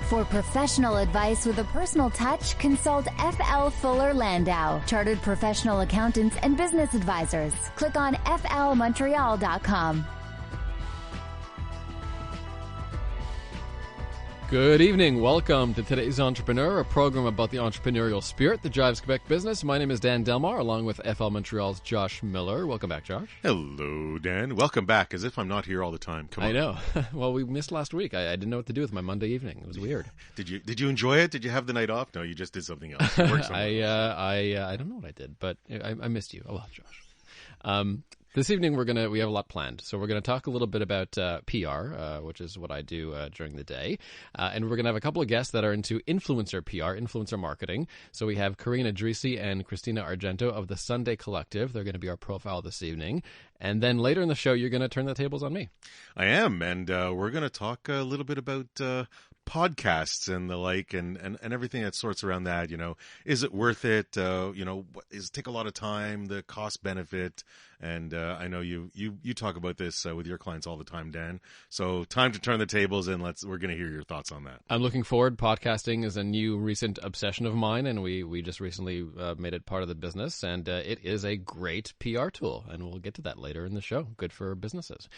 For professional advice with a personal touch, consult F.L. Fuller Landau, Chartered Professional Accountants and Business Advisors. Click on flmontreal.com. Good evening. Welcome to Today's Entrepreneur, a program about the entrepreneurial spirit that drives Quebec business. My name is Dan Delmar, along with FL Montreal's Josh Miller. Welcome back, Josh. Hello, Dan. Welcome back, as if I'm not here all the time. Come on. I know. Well, we missed last week. I didn't know what to do with my Monday evening. It was weird. Did you enjoy it? Did you have the night off? No, you just did something else. You worked I don't know what I did, but I missed you a lot, Josh. This evening we have a lot planned. So we're going to talk a little bit about PR, which is what I do during the day. And we're going to have a couple of guests that are into influencer PR, influencer marketing. So we have Karine, Idrissi, and Kristina Argento of the Sundae Collective. They're going to be our profile this evening. And then later in the show, you're going to turn the tables on me. I am. And we're going to talk a little bit about podcasts and the like and everything that sorts around that. Is it worth it? Does it take a lot of time, the cost benefit? And I know you talk about this with your clients all the time, Dan. So time to turn the tables and we're going to hear your thoughts on that. I'm looking forward. Podcasting is a new recent obsession of mine, and we just recently made it part of the business, and it is a great PR tool, and we'll get to that later in the show. Good for businesses.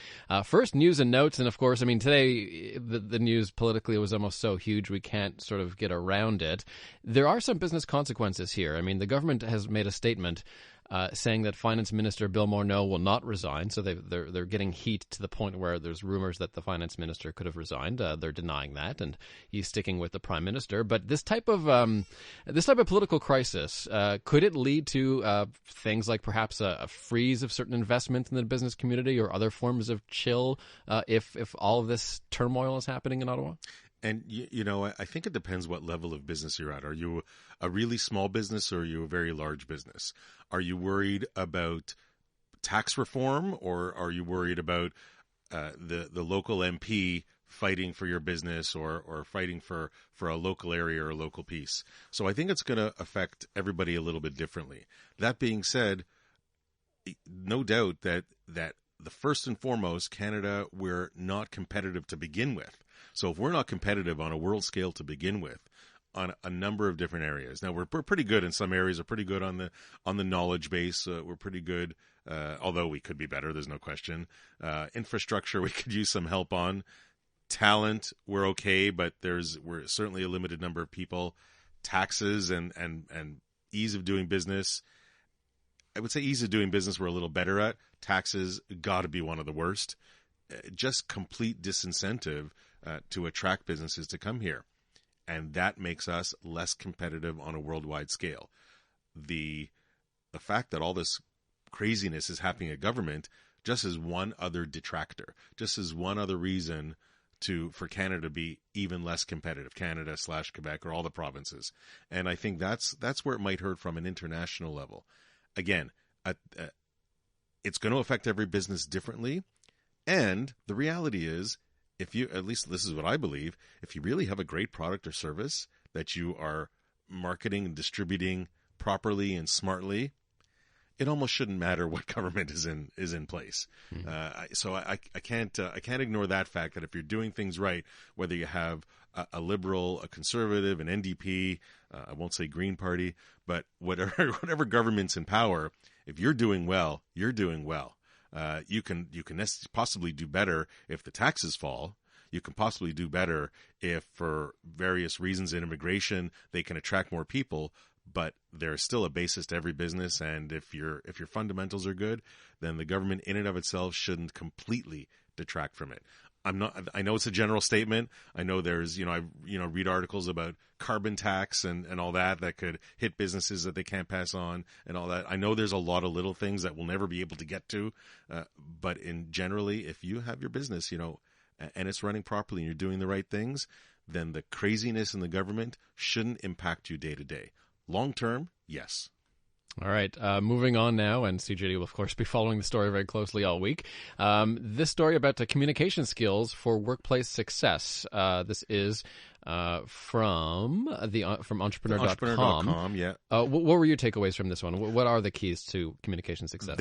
First, news and notes, and of course, today the news politically was almost so huge we can't sort of get around it. There are some business consequences here. The government has made a statement saying that Finance Minister Bill Morneau will not resign. So they're getting heat to the point where there's rumors that the Finance Minister could have resigned. They're denying that, and he's sticking with the Prime Minister. But this type of political crisis, could it lead to things like perhaps a freeze of certain investments in the business community or other forms of chill if all of this turmoil is happening in Ottawa? And, I think it depends what level of business you're at. Are you a really small business or are you a very large business? Are you worried about tax reform or are you worried about the local MP fighting for your business or fighting for a local area or a local piece? So I think it's going to affect everybody a little bit differently. That being said, no doubt that the first and foremost, Canada, we're not competitive to begin with. So if we're not competitive on a world scale to begin with, on a number of different areas. Now we're pretty good in some areas. We're pretty good on the knowledge base. We're pretty good, although we could be better. There's no question. Infrastructure we could use some help on. Talent we're okay, but we're certainly a limited number of people. Taxes and ease of doing business. I would say ease of doing business we're a little better at. Taxes got to be one of the worst. Just complete disincentive to attract businesses to come here. And that makes us less competitive on a worldwide scale. The fact that all this craziness is happening at government just is one other detractor, just as one other reason for Canada to be even less competitive, Canada/Quebec or all the provinces. And I think that's where it might hurt from an international level. Again, it's going to affect every business differently. And the reality is, at least this is what I believe, if you really have a great product or service that you are marketing and distributing properly and smartly, it almost shouldn't matter what government is in place. Mm-hmm. So I can't ignore that fact that if you're doing things right, whether you have a liberal, a conservative, an NDP, I won't say Green Party, but whatever government's in power, if you're doing well, you're doing well. You can possibly do better if the taxes fall. You can possibly do better if, for various reasons in immigration, they can attract more people. But there's still a basis to every business, and if your fundamentals are good, then the government in and of itself shouldn't completely detract from it. I know it's a general statement. I know there's, I read articles about carbon tax and all that could hit businesses that they can't pass on and all that. I know there's a lot of little things that we'll never be able to get to. But generally, if you have your business, and it's running properly and you're doing the right things, then the craziness in the government shouldn't impact you day to day. Long term, yes. All right, moving on now, and CJD will, of course, be following the story very closely all week. This story about the communication skills for workplace success. This is from entrepreneur.com. Entrepreneur.com, yeah. What were your takeaways from this one? What are the keys to communication success?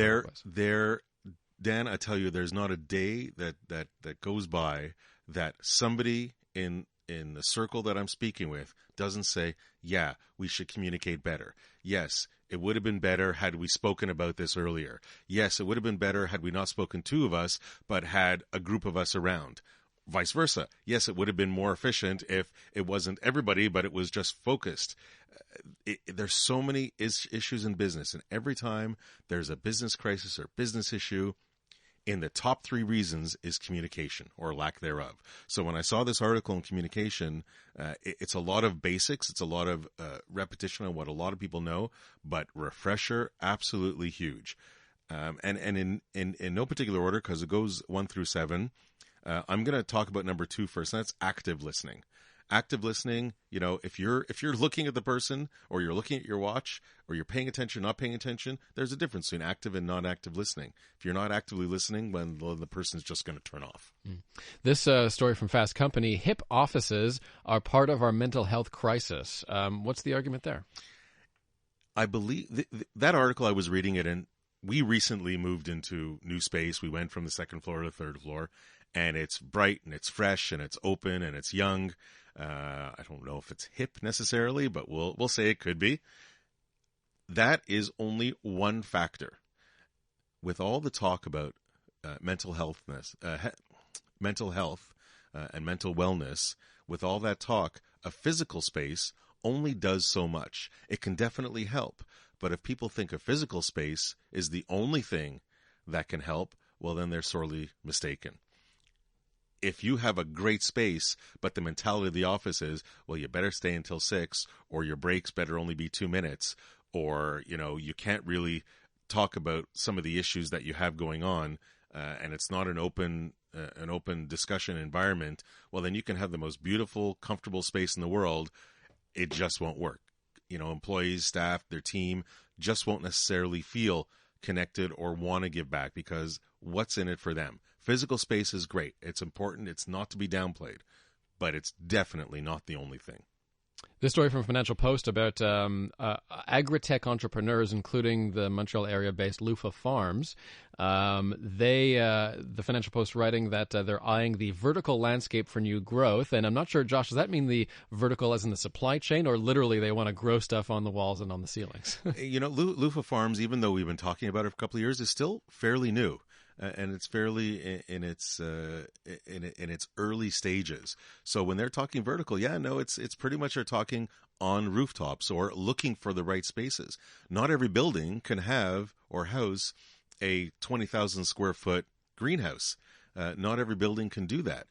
Dan, I tell you, there's not a day that goes by that somebody in in the circle that I'm speaking with doesn't say, yeah, we should communicate better. Yes, it would have been better had we spoken about this earlier. Yes, it would have been better had we not spoken two of us, but had a group of us around. Vice versa. Yes, it would have been more efficient if it wasn't everybody, but it was just focused. There's so many issues in business, and every time there's a business crisis or business issue, in the top 3 reasons is communication or lack thereof. So when I saw this article on communication, it's a lot of basics. It's a lot of repetition on what a lot of people know, but refresher, absolutely huge. And in no particular order, because it goes 1 through 7, I'm going to talk about number 2 first, and that's active listening. Active listening, if you're looking at the person, or you're looking at your watch, or you're paying attention, not paying attention, there's a difference between active and non-active listening. If you're not actively listening, well, the person's just going to turn off. This story from Fast Company: hip offices are part of our mental health crisis. What's the argument there? I believe that article, I was reading it, and we recently moved into new space. We went from the 2nd floor to the 3rd floor, and it's bright and it's fresh and it's open and it's young. I don't know if it's hip necessarily, but we'll say it could be. That is only one factor. With all the talk about mental health and mental wellness, with all that talk, a physical space only does so much. It can definitely help, but if people think a physical space is the only thing that can help, well, then they're sorely mistaken. If you have a great space, but the mentality of the office is, well, you better stay until 6, or your breaks better only be 2 minutes, or, you can't really talk about some of the issues that you have going on, and it's not an open discussion environment, well, then you can have the most beautiful, comfortable space in the world. It just won't work. Employees, staff, their team just won't necessarily feel connected or want to give back, because what's in it for them? Physical space is great. It's important. It's not to be downplayed, but it's definitely not the only thing. This story from Financial Post about agri-tech entrepreneurs, including the Montreal area-based Lufa Farms. The Financial Post writing that they're eyeing the vertical landscape for new growth. And I'm not sure, Josh, does that mean the vertical as in the supply chain, or literally they want to grow stuff on the walls and on the ceilings? Lufa Farms, even though we've been talking about it for a couple of years, is still fairly new. And it's fairly in its early stages. So when they're talking vertical, it's pretty much they're talking on rooftops or looking for the right spaces. Not every building can have or house a 20,000 square foot greenhouse. Not every building can do that.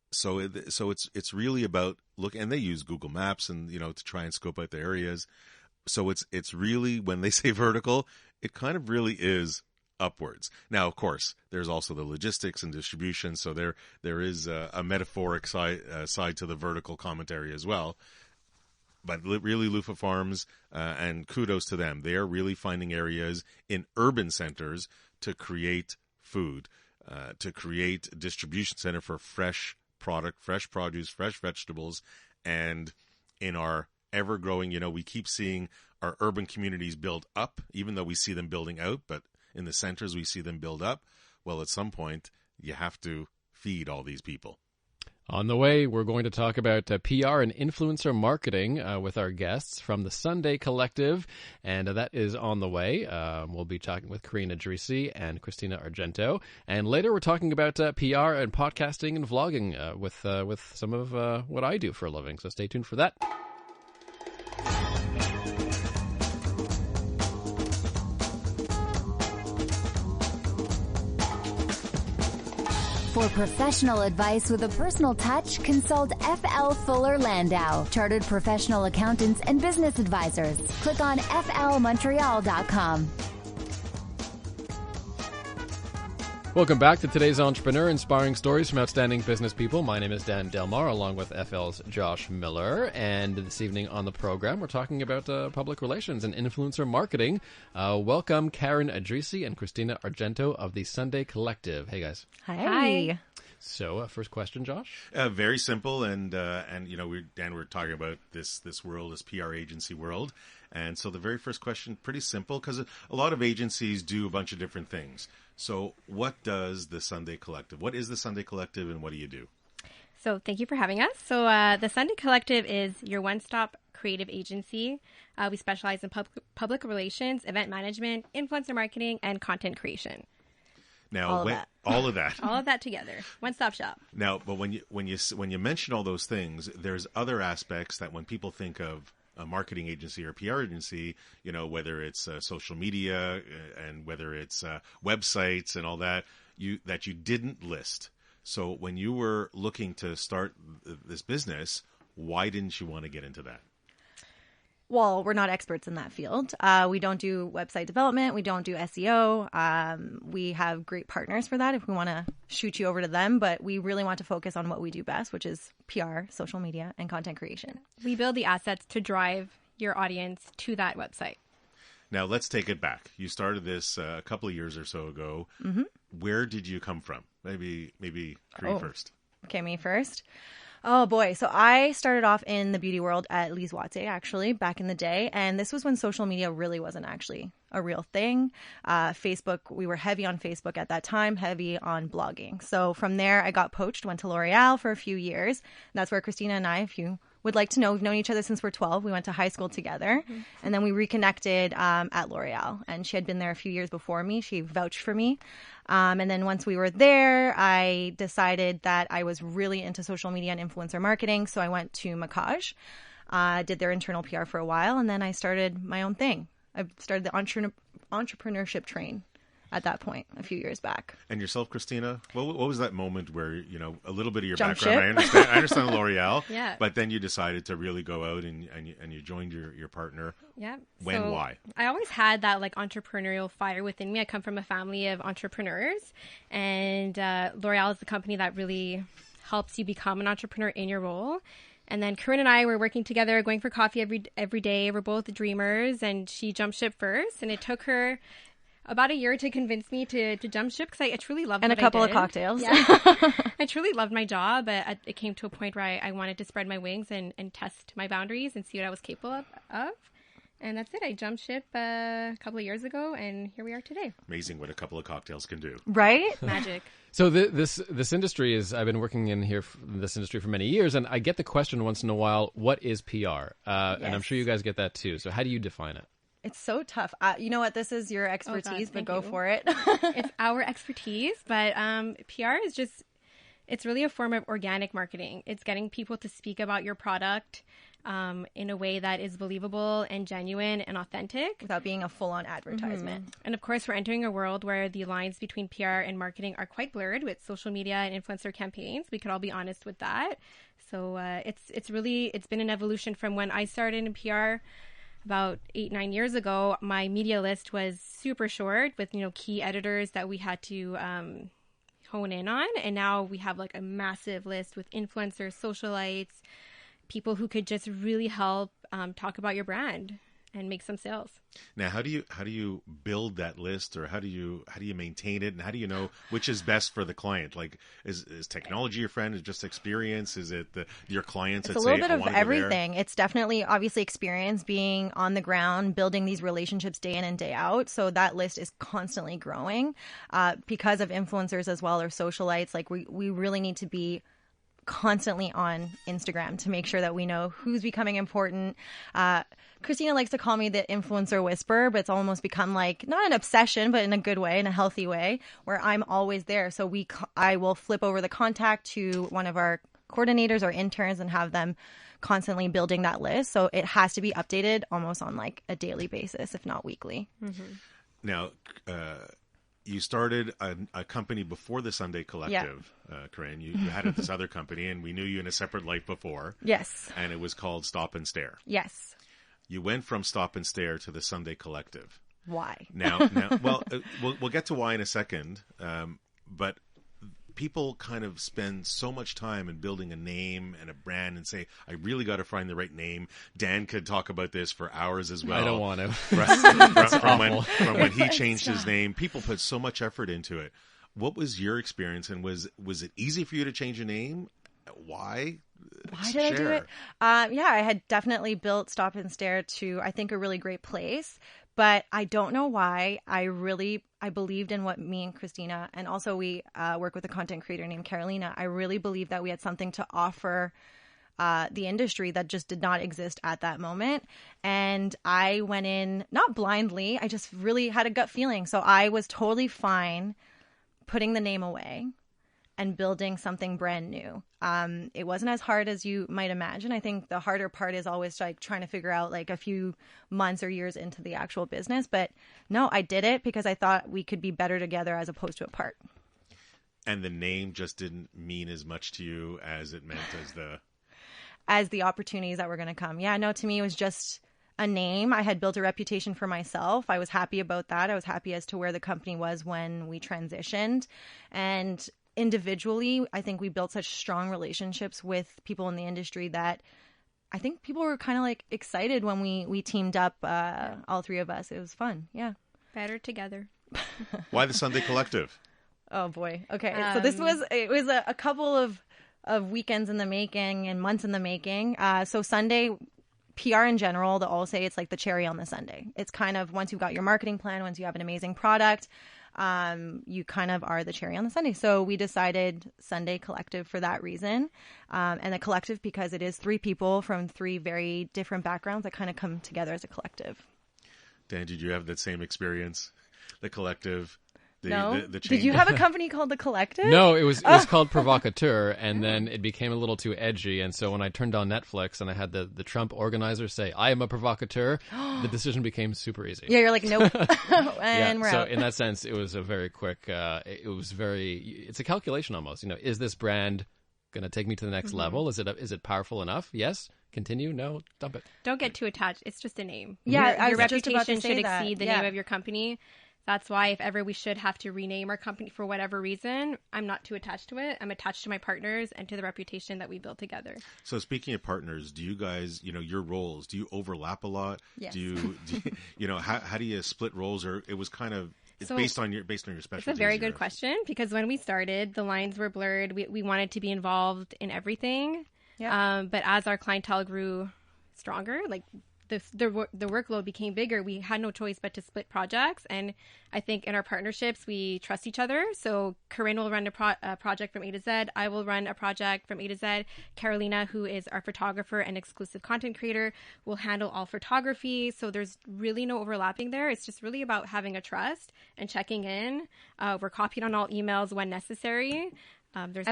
So it's really about and they use Google Maps and to try and scope out the areas. So it's really, when they say vertical, it kind of really is upwards. Now, of course, there's also the logistics and distribution, so there is a metaphoric side to the vertical commentary as well. But really, Lufa Farms, and kudos to them, they are really finding areas in urban centers to create food, to create a distribution center for fresh product, fresh produce, fresh vegetables. And in our ever-growing, we keep seeing our urban communities build up, even though we see them building out, but in the centers, we see them build up. Well, at some point, you have to feed all these people. On the way, we're going to talk about PR and influencer marketing with our guests from the Sundae Collective, and that is on the way. We'll be talking with Karine Idrissi and Kristina Argento, and later we're talking about PR and podcasting and vlogging with some of what I do for a living. So stay tuned for that. For professional advice with a personal touch, consult FL Fuller Landau, Chartered Professional Accountants and Business Advisors. Click on flmontreal.com. Welcome back to today's Entrepreneur, inspiring stories from outstanding business people. My name is Dan Delmar, along with FL's Josh Miller. And this evening on the program, we're talking about public relations and influencer marketing. Welcome, Karine Idrissi and Kristina Argento of the Sundae Collective. Hey, guys. Hi. So, first question, Josh? Very simple, and we're talking about this world, this PR agency world. And so the very first question, pretty simple, because a lot of agencies do a bunch of different things. So what does the Sundae Collective, what is the Sundae Collective, and what do you do? So thank you for having us. So the Sundae Collective is your one-stop creative agency. We specialize in public relations, event management, influencer marketing, and content creation. Now, all of that, all of that together, one-stop shop. Now, but when you mention all those things, there's other aspects that when people think of a marketing agency or PR agency, whether it's social media and whether it's websites and all that, you didn't list. So when you were looking to start this business, why didn't you want to get into that? Well, we're not experts in that field. We don't do website development. We don't do SEO. We have great partners for that if we want to shoot you over to them. But we really want to focus on what we do best, which is PR, social media, and content creation. We build the assets to drive your audience to that website. Now, let's take it back. You started this a couple of years or so ago. Mm-hmm. Where did you come from? Maybe Karine first. Okay, me first. Oh boy. So I started off in the beauty world at Lise Wattier, actually, back in the day. And this was when social media really wasn't actually a real thing. Facebook, we were heavy on Facebook at that time, heavy on blogging. So from there, I got poached, went to L'Oreal for a few years. That's where Kristina and I, if you would like to know, we've known each other since we're 12. We went to high school together. Mm-hmm. And then we reconnected at L'Oreal. And she had been there a few years before me. She vouched for me. And then once we were there, I decided that I was really into social media and influencer marketing. So I went to Macaj, did their internal PR for a while, and then I started my own thing. I started the entrepreneurship train at that point a few years back. And yourself, Kristina, what was that moment where, a little bit of your Jump background, ship. I understand L'Oreal, yeah. But then you decided to really go out and you joined your partner. Yeah. Why? I always had that entrepreneurial fire within me. I come from a family of entrepreneurs, and L'Oreal is the company that really helps you become an entrepreneur in your role. And then Karine and I were working together, going for coffee every day. We're both dreamers, and she jumped ship first, and it took her about a year to convince me to jump ship because I truly loved and what a couple I of did. cocktails. Yeah. I truly loved my job, but it came to a point where I wanted to spread my wings and test my boundaries and see what I was capable of. And that's it. I jumped ship a couple of years ago, and here we are today. Amazing what a couple of cocktails can do. Right? Magic. So this industry is, I've been working in this industry for many years, and I get the question once in a while, what is PR? Yes. And I'm sure you guys get that too. So how do you define it? It's so tough. You know what? This is your expertise, but go for it. It's our expertise, but PR is it's really a form of organic marketing. It's getting people to speak about your product in a way that is believable and genuine and authentic. Without being a full-on advertisement. Mm-hmm. And of course, we're entering a world where the lines between PR and marketing are quite blurred with social media and influencer campaigns. We could all be honest with that. So it's been an evolution from when I started in PR about 8-9 years ago. My media list was super short with key editors that we had to hone in on, and now we have a massive list with influencers, socialites, people who could just really help talk about your brand and make some sales. Now, how do you build that list, or how do you maintain it, and how do you know which is best for the client? Is technology your friend? Is it just experience? Is it your clients? It's a little bit of everything. It's definitely obviously experience, being on the ground, building these relationships day in and day out. So that list is constantly growing because of influencers as well, or socialites. We really need to be constantly on Instagram to make sure that we know who's becoming important. Kristina likes to call me the influencer whisperer, but it's almost become not an obsession, but in a good way, in a healthy way, where I'm always there. So I will flip over the contact to one of our coordinators or interns and have them constantly building that list. So it has to be updated almost on a daily basis, if not weekly. Mm-hmm. Now, you started a company before the Sundae Collective, Karine. You had this other company, and we knew you in a separate life before. Yes. And it was called Stop and Stare. Yes. You went from Stop and Stare to the Sundae Collective. Why? Now, well, we'll get to why in a second, but people kind of spend so much time in building a name and a brand and say, I really got to find the right name. Dan could talk about this for hours as well. I don't want to. From when he changed his name, people put so much effort into it. What was your experience, and was it easy for you to change a name? Why? Why did I do it? I had definitely built Stop and Stare to, I think, a really great place. But I don't know why. I believed in what me and Kristina, and also we work with a content creator named Karine. I really believed that we had something to offer the industry that just did not exist at that moment. And I went in, not blindly, I just really had a gut feeling. So I was totally fine putting the name away and building something brand new. It wasn't as hard as you might imagine. I think the harder part is always like trying to figure out like a few months or years into the actual business. But no, I did it because I thought we could be better together as opposed to apart. And the name just didn't mean as much to you as it meant as the opportunities that were going to come. Yeah, no, to me, it was just a name. I had built a reputation for myself. I was happy about that. I was happy as to where the company was when we transitioned. And individually, I think we built such strong relationships with people in the industry that I think people were kind of like excited when we teamed up, all three of us. It was fun. Yeah. Better together. Why the Sundae Collective? Oh boy. Okay. So this was a couple of weekends in the making and months in the making. So Sundae PR in general, they'll all say it's like the cherry on the sundae. It's kind of once you've got your marketing plan, once you have an amazing product, you kind of are the cherry on the sundae. So we decided Sundae Collective for that reason. And a collective because it is three people from three very different backgrounds that kind of come together as a collective. Dan, did you have that same experience? The collective? No. The Did you have a company called The Collective? No, it was called Provocateur, and then it became a little too edgy. And so when I turned on Netflix and I had the Trump organizer say, "I am a provocateur," the decision became super easy. Yeah, you're like, nope. And we're so out. in that sense, it was a very quick. It's a calculation almost. You know, is this brand going to take me to the next level? Is it powerful enough? Yes. Continue. No. Dump it. Don't get too attached. It's just a name. Yeah, your I was just about to reputation say should that. exceed the Yeah. name of your company. That's why if ever we should have to rename our company for whatever reason, I'm not too attached to it. I'm attached to my partners and to the reputation that we built together. So speaking of partners, do you guys, your roles, do you overlap a lot? Yes. Do you how do you split roles? Or it was kind of, based on your specialties? It's a very good question because when we started, the lines were blurred. We wanted to be involved in everything. Yeah. But as our clientele grew stronger, like the workload became bigger, we had no choice but to split projects. And I think in our partnerships, we trust each other. So Karine will run a project from A to Z. I will run a project from A to Z. Karine, who is our photographer and exclusive content creator, will handle all photography. So there's really no overlapping there. It's just really about having a trust and checking in. We're copied on all emails when necessary.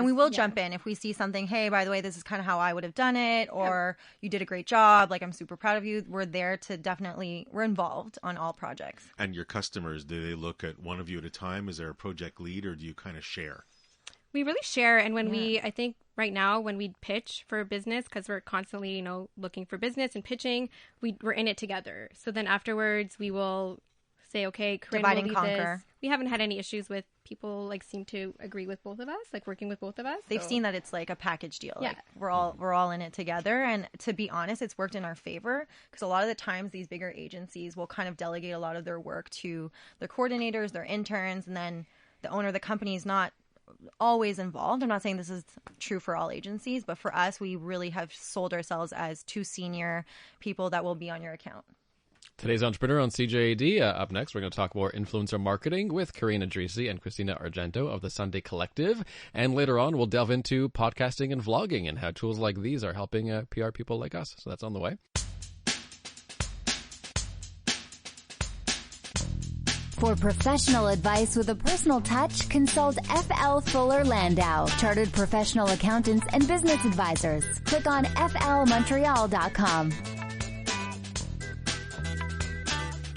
We will jump in if we see something, hey, by the way, this is kind of how I would have done it, or you did a great job, like I'm super proud of you. We're there to we're involved on all projects. And your customers, do they look at one of you at a time? Is there a project lead, or do you kind of share? We really share. And when I think right now when we pitch for a business, because we're constantly, looking for business and pitching, we're in it together. So then afterwards we will say, okay, Karine divide will and lead conquer. this. We haven't had any issues with people seem to agree with both of us, working with both of us. They've seen that it's like a package deal. Yeah. Like we're all in it together. And to be honest, it's worked in our favor because a lot of the times these bigger agencies will kind of delegate a lot of their work to their coordinators, their interns, and then the owner of the company is not always involved. I'm not saying this is true for all agencies, but for us, we really have sold ourselves as two senior people that will be on your account. Today's Entrepreneur on CJAD. Up next, we're going to talk more influencer marketing with Karine Idrissi and Kristina Argento of the Sundae Collective. And later on, we'll delve into podcasting and vlogging and how tools like these are helping PR people like us. So that's on the way. For professional advice with a personal touch, consult FL Fuller Landau, Chartered Professional Accountants and Business Advisors. Click on flmontreal.com.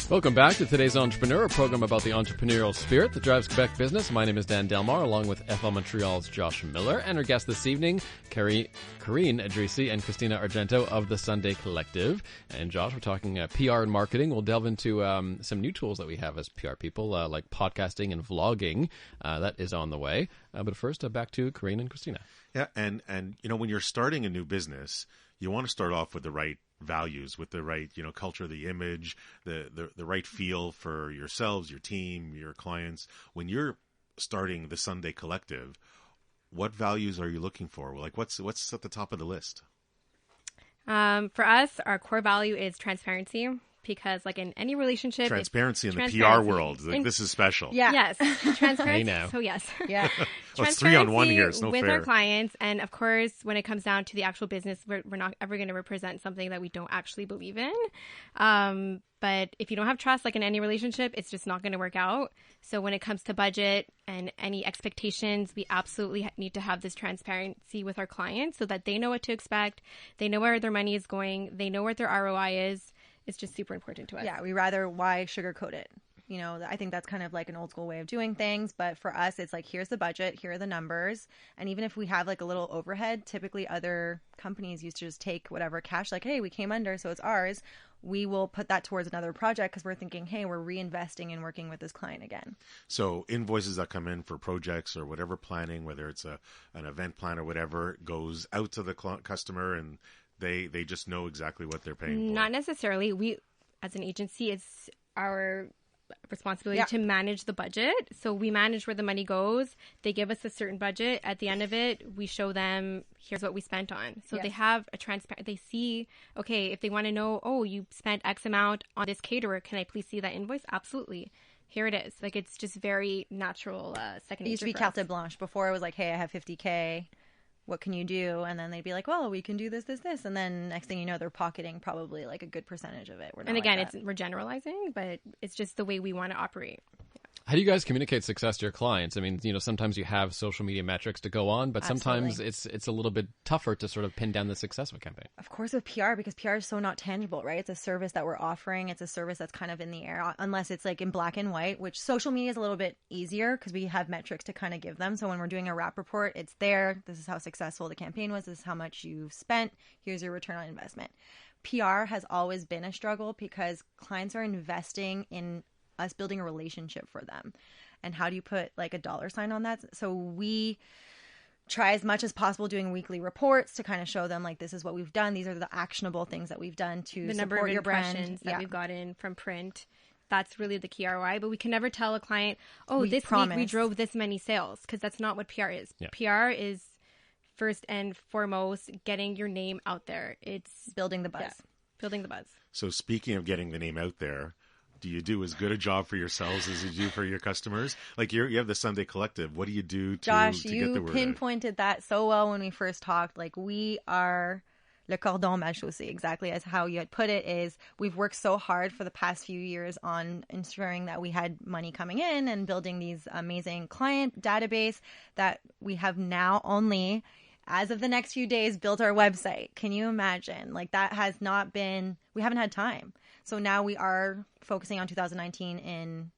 Welcome back to today's Entrepreneur, a program about the entrepreneurial spirit that drives Quebec business. My name is Dan Delmar, along with FL Montreal's Josh Miller, and our guests this evening, Karine Idrissi and Kristina Argento of the Sundae Collective. And Josh, we're talking PR and marketing. We'll delve into some new tools that we have as PR people, like podcasting and vlogging. That is on the way. But first, back to Karine and Kristina. Yeah, and when you're starting a new business, you want to start off with the right values, with the right culture, the image, the right feel for yourselves, your team, your clients. When you're starting the Sundae Collective, what values are you looking for? Like what's at the top of the list? For us, our core value is transparency, because like in any relationship, transparency in the PR world, like this is special. Yeah. Yes, transparency. Hey now. So yes, Yeah. Well, it's 3-on-1 here. It's no with fair. our clients, and of course, when it comes down to the actual business, we're not ever going to represent something that we don't actually believe in. But if you don't have trust, like in any relationship, it's just not going to work out. So when it comes to budget and any expectations, we absolutely need to have this transparency with our clients so that they know what to expect. They know where their money is going. They know what their ROI is. It's just super important to us. Yeah, we rather why sugarcoat it. You know, I think that's kind of like an old school way of doing things. But for us, it's like, here's the budget, here are the numbers. And even if we have like a little overhead, typically other companies used to just take whatever cash, like, hey, we came under, so it's ours. We will put that towards another project because we're thinking, hey, we're reinvesting and working with this client again. So invoices that come in for projects or whatever planning, whether it's an event plan or whatever, goes out to the customer and they just know exactly what they're paying for. Not necessarily. We, as an agency, it's our responsibility to manage the budget. So we manage where the money goes. They give us a certain budget. At the end of it, we show them, here's what we spent on. So they have a transparent, they see, okay, if they want to know, oh, you spent X amount on this caterer, can I please see that invoice? Absolutely. Here it is. Like, it's just very natural second nature. It used to be carte blanche. Before it was like, hey, I have $50K. What can you do? And then they'd be like, well, we can do this, this, this. And then next thing you know, they're pocketing probably like a good percentage of it. And again, we're generalizing, but it's just the way we want to operate. How do you guys communicate success to your clients? I mean, you know, sometimes you have social media metrics to go on, but sometimes it's a little bit tougher to sort of pin down the success of a campaign. Of course, with PR, because PR is so not tangible, right? It's a service that we're offering. It's a service that's kind of in the air, unless it's like in black and white, which social media is a little bit easier because we have metrics to kind of give them. So when we're doing a wrap report, it's there. This is how successful the campaign was. This is how much you've spent. Here's your return on investment. PR has always been a struggle because clients are investing in us building a relationship for them. And how do you put like a dollar sign on that? So we try as much as possible doing weekly reports to kind of show them like, this is what we've done. These are the actionable things that we've done to support your brand. The number of impressions that we've gotten from print. That's really the key ROI. But we can never tell a client, oh, this week we drove this many sales, because that's not what PR is. Yeah. PR is first and foremost getting your name out there. It's building the buzz. Yeah, building the buzz. So speaking of getting the name out there, do you do as good a job for yourselves as you do for your customers? Like you have the Sundae Collective. What do you do to get the word out? Josh, you pinpointed that so well when we first talked. Like, we are le cordon mal chaussé, exactly as how you had put it. Is we've worked so hard for the past few years on ensuring that we had money coming in and building these amazing client database that we have now only, as of the next few days, built our website. Can you imagine? Like, that has not been, we haven't had time. So now we are focusing on 2019 in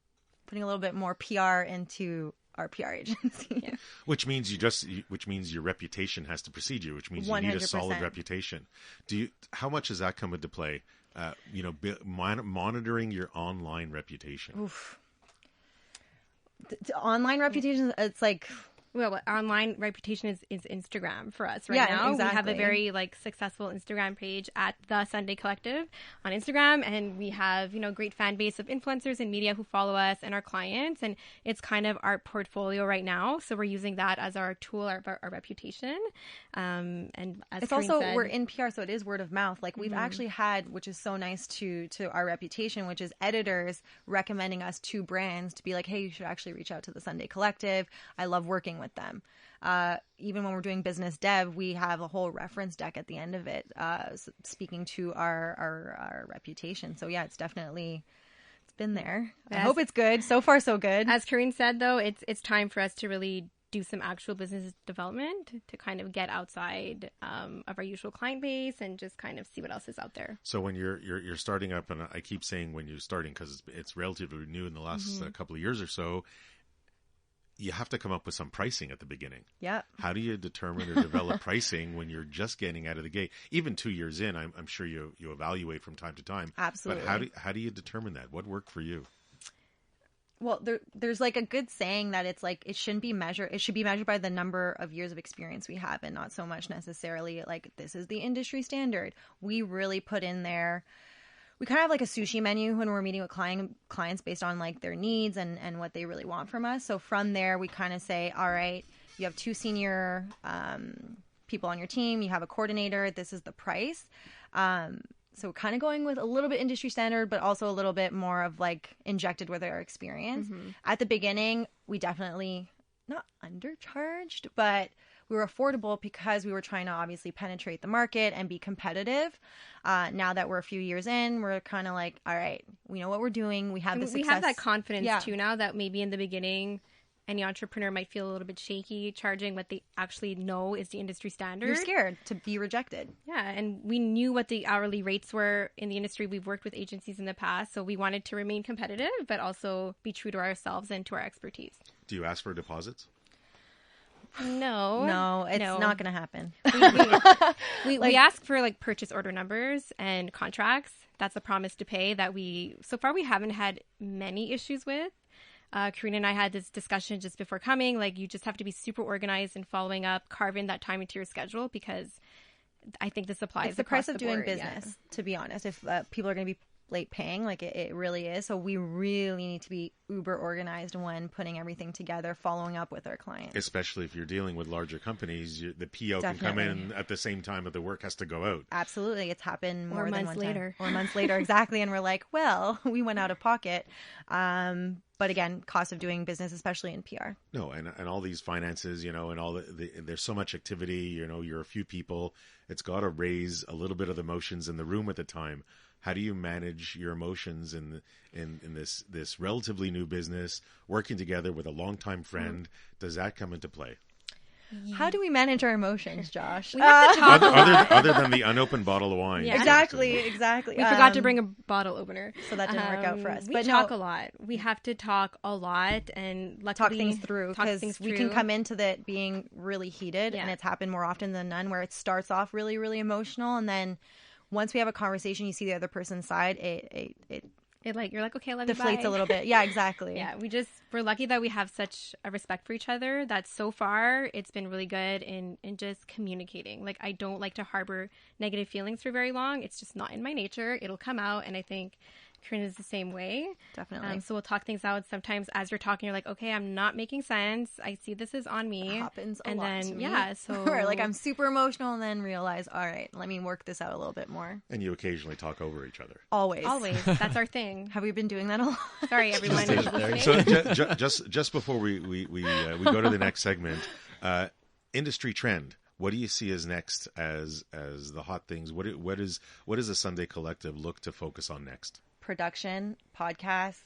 putting a little bit more PR into our PR agency. Yeah. Which means your reputation has to precede you, which means you 100%. Need a solid reputation. How much does that come into play? Monitoring your online reputation. Oof. Online reputation, it's like, well, our online reputation is Instagram for us right now. Exactly. We have a very successful Instagram page at the Sundae Collective on Instagram, and we have great fan base of influencers and media who follow us and our clients, and it's kind of our portfolio right now. So we're using that as our tool, our reputation. And as it's Karine also said, we're in PR, so it is word of mouth. Like we've actually had, which is so nice to our reputation, which is editors recommending us to brands to be like, hey, you should actually reach out to the Sundae Collective. I love working with them. Even when we're doing business dev, we have a whole reference deck at the end of it, speaking to our reputation. So yeah, it's been there. I hope it's good. So far, so good. As Karine said, though, it's time for us to really do some actual business development to kind of get outside of our usual client base and just kind of see what else is out there. So when you're starting up, and I keep saying when you're starting because it's relatively new in the last couple of years or so, you have to come up with some pricing at the beginning. Yeah. How do you determine or develop pricing when you're just getting out of the gate? Even 2 years in, I'm sure you evaluate from time to time. Absolutely. But how do you determine that? What worked for you? Well, there's like a good saying that it's like it should be measured by the number of years of experience we have, and not so much necessarily like this is the industry standard. We really put in there. We kind of have like a sushi menu when we're meeting with clients based on like their needs and what they really want from us. So from there, we kind of say, all right, you have 2 senior people on your team. You have a coordinator. This is the price. So kind of going with a little bit industry standard, but also a little bit more of like injected with our experience. At the beginning, we definitely not undercharged, but we were affordable because we were trying to obviously penetrate the market and be competitive. Now that we're a few years in, we're kind of like, all right, we know what we're doing. We have the success. We have that confidence too now that maybe in the beginning, any entrepreneur might feel a little bit shaky charging what they actually know is the industry standard. You're scared to be rejected. Yeah, and we knew what the hourly rates were in the industry. We've worked with agencies in the past, so we wanted to remain competitive, but also be true to ourselves and to our expertise. Do you ask for deposits? No, it's not going to happen. We ask for like purchase order numbers and contracts. That's a promise to pay that so far we haven't had many issues with. Karine and I had this discussion just before coming. Like, you just have to be super organized and following up, carve in that time into your schedule, because I think this applies. It's the price of doing board, business, to be honest. If people are going to be late paying, like it really is. So we really need to be uber organized when putting everything together, following up with our clients. Especially if you're dealing with larger companies, the PO can come in at the same time that the work has to go out. Absolutely. It's happened more than months one later. time. Or months later, exactly. And we're like, well, we went out of pocket. But again, cost of doing business, especially in PR. No, and all these finances, and all there's so much activity, you're a few people. It's got to raise a little bit of the emotions in the room at the time. How do you manage your emotions in this relatively new business, working together with a longtime friend? Does that come into play? How do we manage our emotions, Josh? We have to talk other than the unopened bottle of wine. Yeah. Exactly. We forgot to bring a bottle opener. So that didn't work out for us. But talk a lot. We have to talk a lot and luckily talk things through, because we can come into that being really heated, and it's happened more often than none, where it starts off really, really emotional, and then once we have a conversation, you see the other person's side, you're like, okay, I love you, bye. deflates a little bit. Yeah, exactly. Yeah, we're lucky that we have such a respect for each other that so far it's been really good in just communicating. Like, I don't like to harbor negative feelings for very long. It's just not in my nature. It'll come out, and I think Karine is the same way. Definitely. So we'll talk things out. Sometimes as you're talking, you're like, okay, I'm not making sense. I see this is on me. It happens a and lot then to me. Yeah, so or like I'm super emotional and then realize, all right, let me work this out a little bit more. And you occasionally talk over each other. Always. That's our thing. Have we been doing that a lot? Sorry, everyone. So just before we go to the next segment, industry trend. What do you see as next as the hot things? What does the Sundae Collective look to focus on next? Production, podcasts.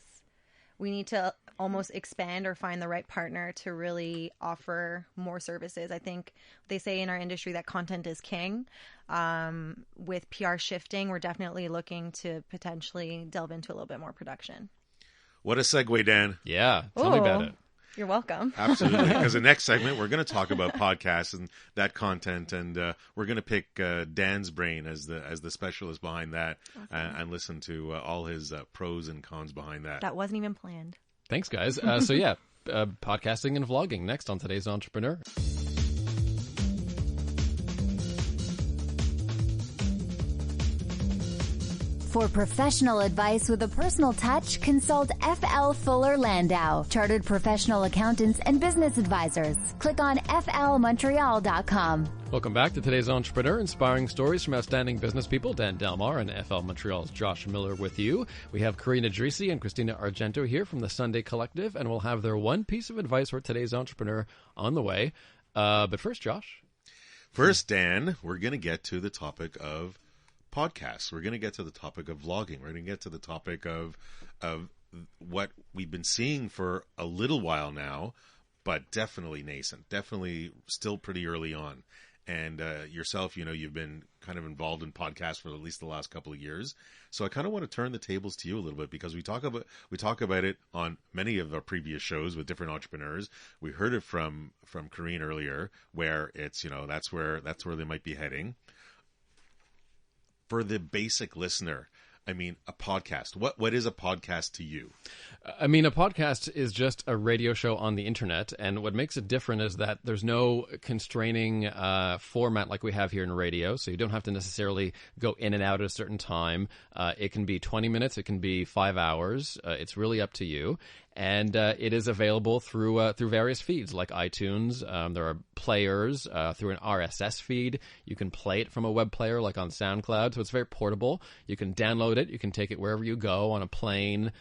We need to almost expand or find the right partner to really offer more services. I think they say in our industry that content is king. With PR shifting, we're definitely looking to potentially delve into a little bit more production. What a segue, Dan. Yeah, tell me about it. You're welcome. Absolutely. Because the next segment, we're going to talk about podcasts and that content, and we're going to pick Dan's brain as the specialist behind that, and listen to all his pros and cons behind that. That wasn't even planned. Thanks, guys. Podcasting and vlogging next on Today's Entrepreneur. For professional advice with a personal touch, consult FL Fuller Landau, Chartered Professional Accountants and Business Advisors. Click on flmontreal.com. Welcome back to Today's Entrepreneur, inspiring stories from outstanding business people. Dan Delmar and FL Montreal's Josh Miller with you. We have Karine Idrissi and Kristina Argento here from the Sundae Collective, and we'll have their one piece of advice for today's entrepreneur on the way. But first, Josh. First, Dan, we're going to get to the topic of podcasts. We're going to get to the topic of vlogging. We're going to get to the topic of what we've been seeing for a little while now, but definitely nascent, definitely still pretty early on. And yourself, you've been kind of involved in podcasts for at least the last couple of years. So I kind of want to turn the tables to you a little bit, because we talk about it on many of our previous shows with different entrepreneurs. We heard it from Karine earlier, where it's that's where they might be heading. For the basic listener, I mean, a podcast. What is a podcast to you? I mean, a podcast is just a radio show on the internet, and what makes it different is that there's no constraining format like we have here in radio, so you don't have to necessarily go in and out at a certain time. It can be 20 minutes, it can be 5 hours. It's really up to you. and it is available through various feeds like iTunes. There are players through an RSS feed. You can play it from a web player like on SoundCloud, so it's very portable. You can download it. You can take it wherever you go, on a plane,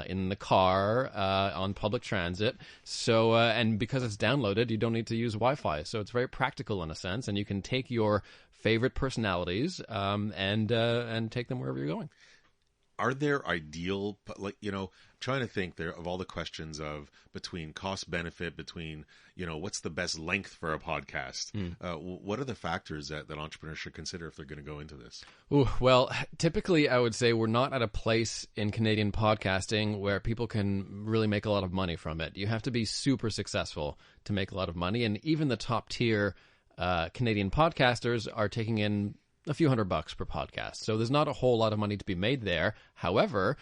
in the car, on public transit. So, and because it's downloaded, you don't need to use Wi-Fi. So it's very practical in a sense, and you can take your favorite personalities and take them wherever you're going. Are there ideal, like, trying to think there of all the questions of between cost benefit, between, what's the best length for a podcast? What are the factors that entrepreneurs should consider if they're going to go into this? Ooh, well, typically I would say we're not at a place in Canadian podcasting where people can really make a lot of money from it. You have to be super successful to make a lot of money. And even the top tier Canadian podcasters are taking in a few $100 per podcast. So there's not a whole lot of money to be made there. However,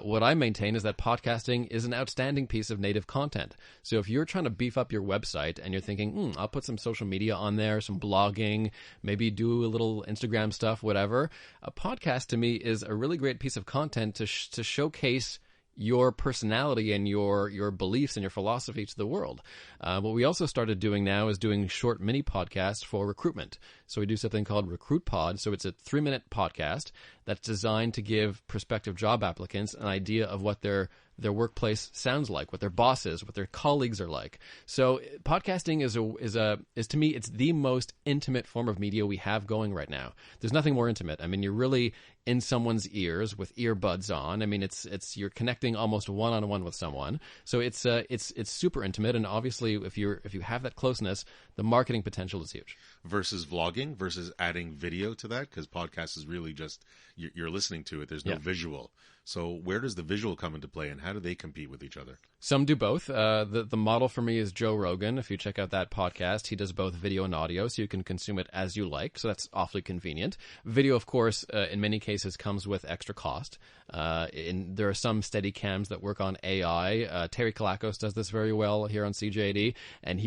what I maintain is that podcasting is an outstanding piece of native content. So if you're trying to beef up your website and you're thinking, I'll put some social media on there, some blogging, maybe do a little Instagram stuff, whatever, a podcast to me is a really great piece of content to showcase your personality and your beliefs and your philosophy to the world. What we also started doing now is doing short mini podcasts for recruitment. So we do something called Recruit Pod. So it's a 3-minute podcast that's designed to give prospective job applicants an idea of what their workplace sounds like, what their boss is, what their colleagues are like. So podcasting is to me, it's the most intimate form of media we have going right now. There's nothing more intimate. I mean, you're really in someone's ears with earbuds on. I mean, it's you're connecting almost one-on-one with someone. So it's super intimate, and obviously if you have that closeness, the marketing potential is huge. Versus vlogging, versus adding video to that, because podcast is really just you're listening to it. There's no visual. So where does the visual come into play, and how do they compete with each other? Some do both. The model for me is Joe Rogan. If you check out that podcast, he does both video and audio, so you can consume it as you like. So that's awfully convenient. Video, of course, in many cases comes with extra cost. There are some steady cams that work on AI. Terry Kalakos does this very well here on CJAD, and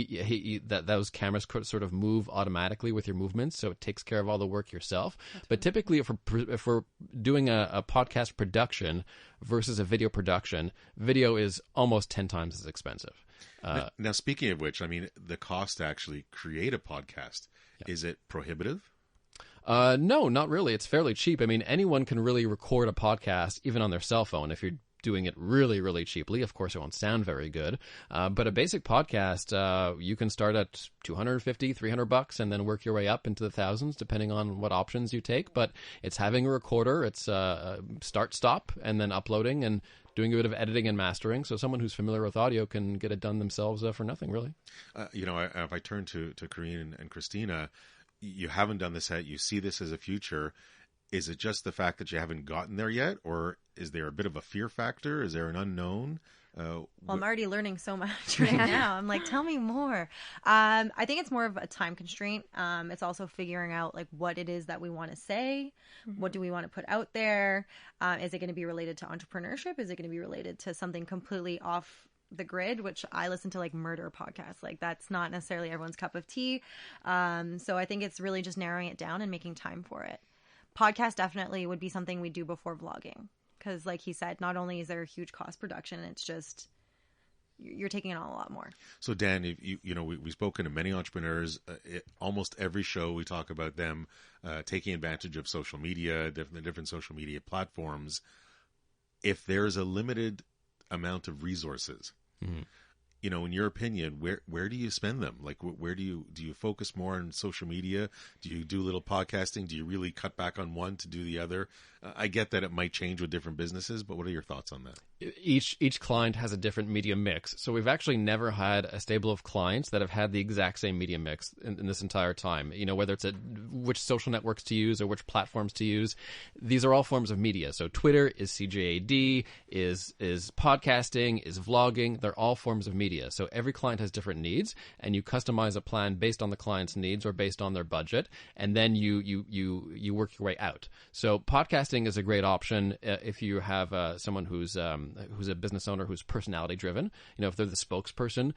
those cameras sort of move automatically with your movements, so it takes care of all the work yourself. But typically, if we're doing a podcast production versus a video production, video is almost 10 times as expensive. Now, speaking of which, I mean, the cost to actually create a podcast, is it prohibitive? No, not really. It's fairly cheap. I mean, anyone can really record a podcast, even on their cell phone, if you're doing it really, really cheaply. Of course, it won't sound very good. But a basic podcast, you can start at $250, $300 and then work your way up into the thousands, depending on what options you take. But it's having a recorder, it's start, stop, and then uploading and doing a bit of editing and mastering. So someone who's familiar with audio can get it done themselves for nothing, really. If I turn to Karine and Kristina, you haven't done this yet. You see this as a future. Is it just the fact that you haven't gotten there yet, or is there a bit of a fear factor? Is there an unknown? Well, I'm already learning so much right now. I'm like, tell me more. I think it's more of a time constraint. It's also figuring out like what it is that we want to say. What do we want to put out there? Is it going to be related to entrepreneurship? Is it going to be related to something completely off the grid, which I listen to like murder podcasts. Like that's not necessarily everyone's cup of tea. So I think it's really just narrowing it down and making time for it. Podcast definitely would be something we do before vlogging, because like he said, not only is there a huge cost production, it's just you're taking it on a lot more. So Dan, we've spoken to many entrepreneurs. Almost every show we talk about them taking advantage of social media, different social media platforms. If there's a limited amount of resources, in your opinion, where do you spend them? Like, where do you focus more on social media? Do you do little podcasting? Do you really cut back on one to do the other? I get that it might change with different businesses, but what are your thoughts on that? Each client has a different media mix. So we've actually never had a stable of clients that have had the exact same media mix in this entire time. Whether it's which social networks to use or which platforms to use, these are all forms of media. So Twitter is CJAD, is podcasting, is vlogging. They're all forms of media. So every client has different needs, and you customize a plan based on the client's needs or based on their budget, and then you work your way out. So podcasting is a great option if you have someone who's a business owner who's personality driven. If they're the spokesperson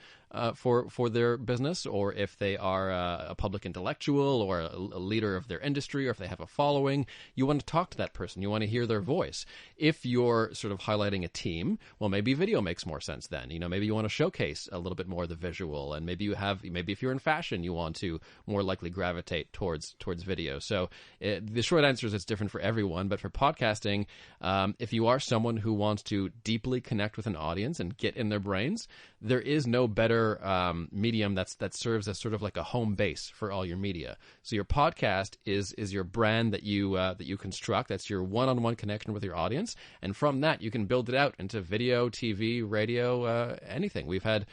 for their business, or if they are a public intellectual or a leader of their industry, or if they have a following, you want to talk to that person. You want to hear their voice. If you're sort of highlighting a team, well, maybe video makes more sense then. Maybe you want to showcase a little bit more of the visual, and maybe if you're in fashion, you want to more likely gravitate towards video. So the short answer is it's different for everyone, but for podcasting, if you are someone who wants to deeply connect with an audience and get in their brains, there is no better medium that serves as sort of like a home base for all your media. So your podcast is your brand that you construct. That's your one-on-one connection with your audience, and from that you can build it out into video, TV, radio, anything. We've had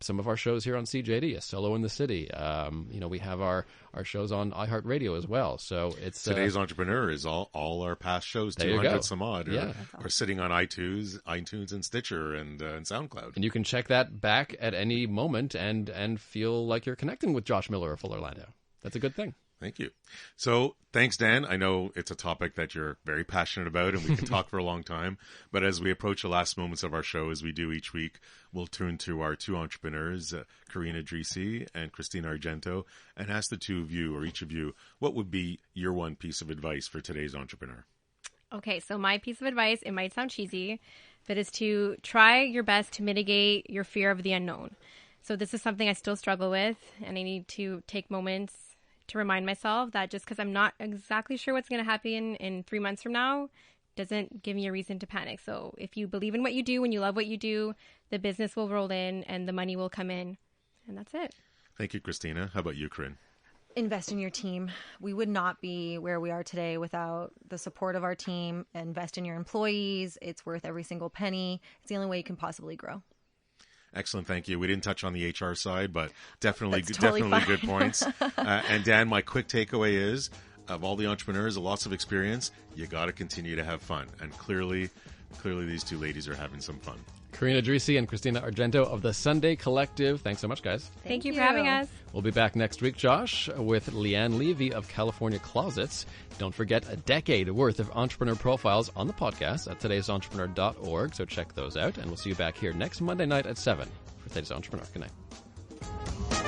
some of our shows here on CJD, a Solo in the City. We have our shows on iHeartRadio as well. So it's Today's Entrepreneur is all our past shows, 200 some odd, yeah, are sitting on iTunes and Stitcher and SoundCloud. And you can check that back at any moment and feel like you're connecting with Josh Miller of Fuller Landau. That's a good thing. Thank you. So thanks, Dan. I know it's a topic that you're very passionate about, and we can talk for a long time. But as we approach the last moments of our show, as we do each week, we'll turn to our two entrepreneurs, Karine Idrissi and Kristina Argento, and ask the two of you, or each of you, what would be your one piece of advice for today's entrepreneur? Okay, so my piece of advice, it might sound cheesy, but is to try your best to mitigate your fear of the unknown. So this is something I still struggle with, and I need to take moments to remind myself that just because I'm not exactly sure what's going to happen in 3 months from now doesn't give me a reason to panic. So if you believe in what you do and you love what you do, the business will roll in and the money will come in. And that's it. Thank you, Kristina. How about you, Karine? Invest in your team. We would not be where we are today without the support of our team. Invest in your employees. It's worth every single penny. It's the only way you can possibly grow. Excellent, thank you. We didn't touch on the HR side, but definitely totally good points. And Dan, my quick takeaway is, of all the entrepreneurs, lots of experience, you got to continue to have fun. And clearly these two ladies are having some fun. Karine Idrissi and Kristina Argento of the Sundae Collective. Thanks so much, guys. Thank you for having us. We'll be back next week, Josh, with Leanne Levy of California Closets. Don't forget a decade worth of entrepreneur profiles on the podcast at today'sentrepreneur.org, so check those out. And we'll see you back here next Monday night at 7 for Today's Entrepreneur. Good night.